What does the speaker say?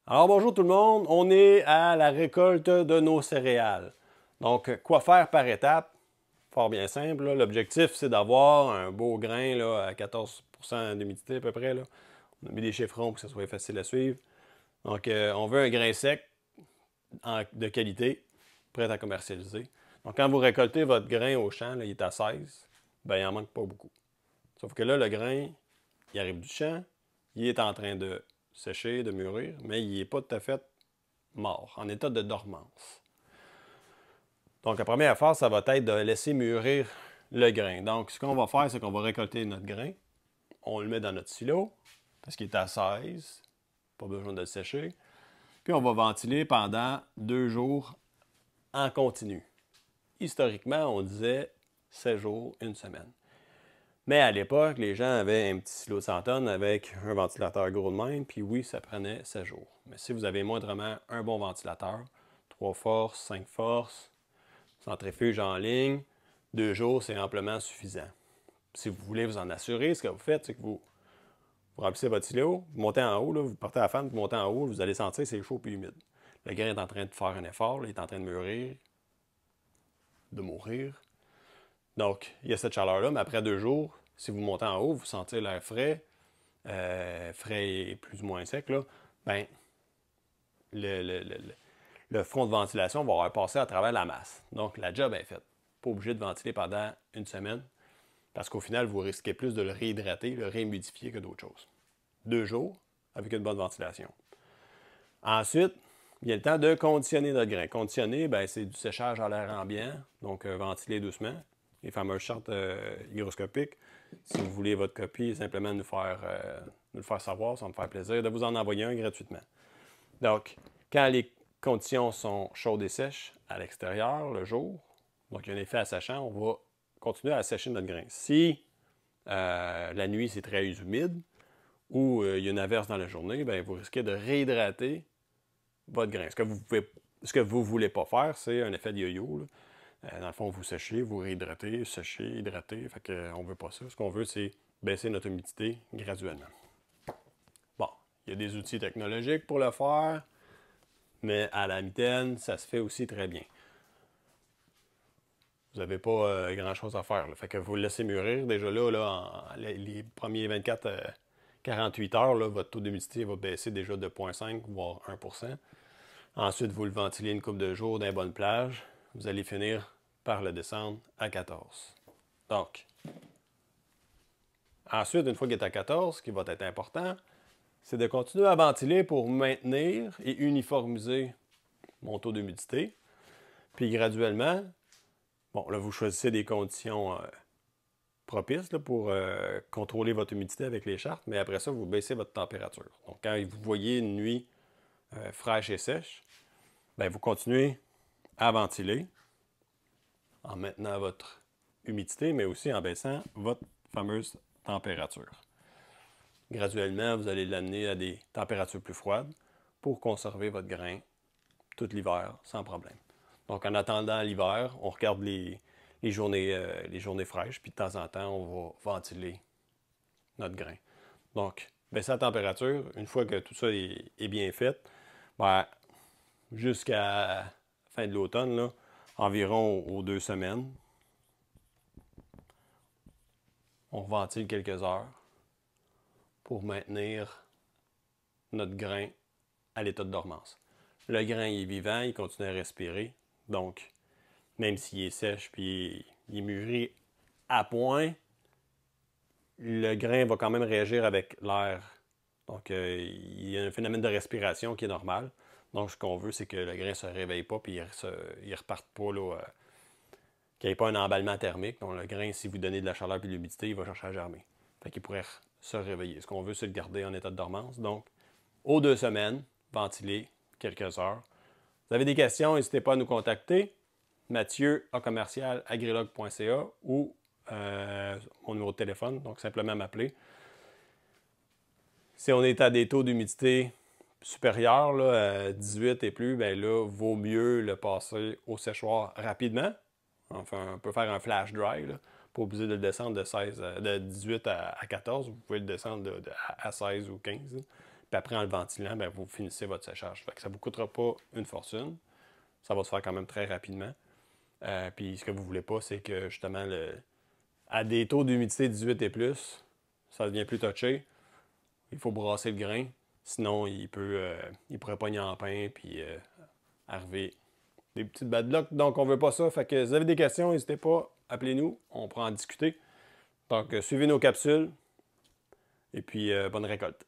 Alors bonjour tout le monde, on est à la récolte de nos céréales. Donc quoi faire par étape? Fort bien simple, l'objectif c'est d'avoir un beau grain là, à 14% d'humidité à peu près. Là. On a mis des chiffrons pour que ça soit facile à suivre. Donc on veut un grain sec de qualité, prêt à commercialiser. Donc quand vous récoltez votre grain au champ, là, il est à 16, ben il en manque pas beaucoup. Sauf que là, le grain, il arrive du champ, il est en train de sécher, de mûrir, mais il n'est pas tout à fait mort, en état de dormance. Donc, la première phase, ça va être de laisser mûrir le grain. Donc, ce qu'on va faire, c'est qu'on va récolter notre grain, on le met dans notre silo, parce qu'il est à 16, pas besoin de le sécher, puis on va ventiler pendant 2 jours en continu. Historiquement, on disait 7 jours, une semaine. Mais à l'époque, les gens avaient un petit silo de 100 tonnes avec un ventilateur gros de même, puis oui, ça prenait 7 jours. Mais si vous avez moindrement un bon ventilateur, 3 forces, 5 forces, centrifuge en ligne, 2 jours, c'est amplement suffisant. Si vous voulez vous en assurer, ce que vous faites, c'est que vous remplissez votre silo, vous montez en haut, là, vous partez à la fan, vous montez en haut, vous allez sentir que c'est chaud et humide. Le grain est en train de faire un effort, là, il est en train de mûrir, de mourir. Donc, il y a cette chaleur-là, mais après 2 jours, si vous montez en haut, vous sentez l'air frais, frais et plus ou moins sec, là, ben, le, le, le, le front de ventilation va avoir passé à travers la masse. Donc, la job est faite. Pas obligé de ventiler pendant une semaine, parce qu'au final, vous risquez plus de le réhydrater, le réhumidifier que d'autres choses. 2 jours avec une bonne ventilation. Ensuite, il y a le temps de conditionner notre grain. Conditionner, ben, c'est du séchage à l'air ambiant, donc ventiler doucement. Les fameuses chartes hygroscopiques. Si vous voulez votre copie, simplement nous le faire savoir, ça va me faire plaisir de vous en envoyer un gratuitement. Donc, quand les conditions sont chaudes et sèches à l'extérieur, le jour, donc il y a un effet assèchant, on va continuer à assécher notre grain. Si la nuit c'est très humide ou il y a une averse dans la journée, bien, vous risquez de réhydrater votre grain. Ce que vous ne voulez pas faire, c'est un effet de yo-yo. Dans le fond, vous séchez, vous réhydratez, séchez, hydratez. Fait qu'on ne veut pas ça. Ce qu'on veut, c'est baisser notre humidité graduellement. Bon, il y a des outils technologiques pour le faire, mais à la mitaine, ça se fait aussi très bien. Vous n'avez pas grand-chose à faire. Là. Fait que vous le laissez mûrir. Déjà là, les premiers 24-48 heures, là, votre taux d'humidité va baisser déjà de 0,5 voire 1%. Ensuite, vous le ventilez une couple de jours dans une bonne plage. Vous allez finir par le descendre à 14. Donc, ensuite, une fois qu'il est à 14, ce qui va être important, c'est de continuer à ventiler pour maintenir et uniformiser mon taux d'humidité. Puis graduellement, bon, là, vous choisissez des conditions propices là, pour contrôler votre humidité avec les chartes, mais après ça, vous baissez votre température. Donc, quand vous voyez une nuit fraîche et sèche, bien, vous continuez à ventiler en maintenant votre humidité, mais aussi en baissant votre fameuse température. Graduellement, vous allez l'amener à des températures plus froides pour conserver votre grain tout l'hiver sans problème. Donc, en attendant l'hiver, on regarde les journées fraîches, puis de temps en temps, on va ventiler notre grain. Donc, baisser la température, une fois que tout ça est bien fait, ben, jusqu'à la fin de l'automne, là, environ aux 2 semaines, on ventile quelques heures pour maintenir notre grain à l'état de dormance. Le grain est vivant, il continue à respirer, donc même s'il est sèche puis il est mûri à point, le grain va quand même réagir avec l'air. Donc il y a un phénomène de respiration qui est normal. Donc ce qu'on veut, c'est que le grain ne se réveille pas puis il ne reparte pas là, qu'il n'y ait pas un emballement thermique. Donc le grain, si vous donnez de la chaleur et de l'humidité, il va chercher à germer. Fait qu'il pourrait se réveiller. Ce qu'on veut, c'est le garder en état de dormance. Donc, aux 2 semaines, ventiler quelques heures. Vous avez des questions, n'hésitez pas à nous contacter. Mathieu à commercial-agrilog.ca ou mon numéro de téléphone, donc simplement m'appeler. Si on est à des taux d'humidité supérieurs, là, à 18 et plus, bien là, vaut mieux le passer au séchoir rapidement. Enfin, on peut faire un flash dry, là. Pas obligé de le descendre de 18 à 14. Vous pouvez le descendre à 16 ou 15. Là. Puis après, en le ventilant, ben, vous finissez votre séchage. Fait que ça ne vous coûtera pas une fortune. Ça va se faire quand même très rapidement. Puis ce que vous ne voulez pas, c'est que justement, à des taux d'humidité 18 et plus, ça devient plus touché. Il faut brasser le grain. Sinon, il pourrait pogner en pain puis arriver des petites bad luck. Donc, on ne veut pas ça. Fait que si vous avez des questions, n'hésitez pas, appelez-nous. On pourra en discuter. Donc, suivez nos capsules. Et puis, bonne récolte.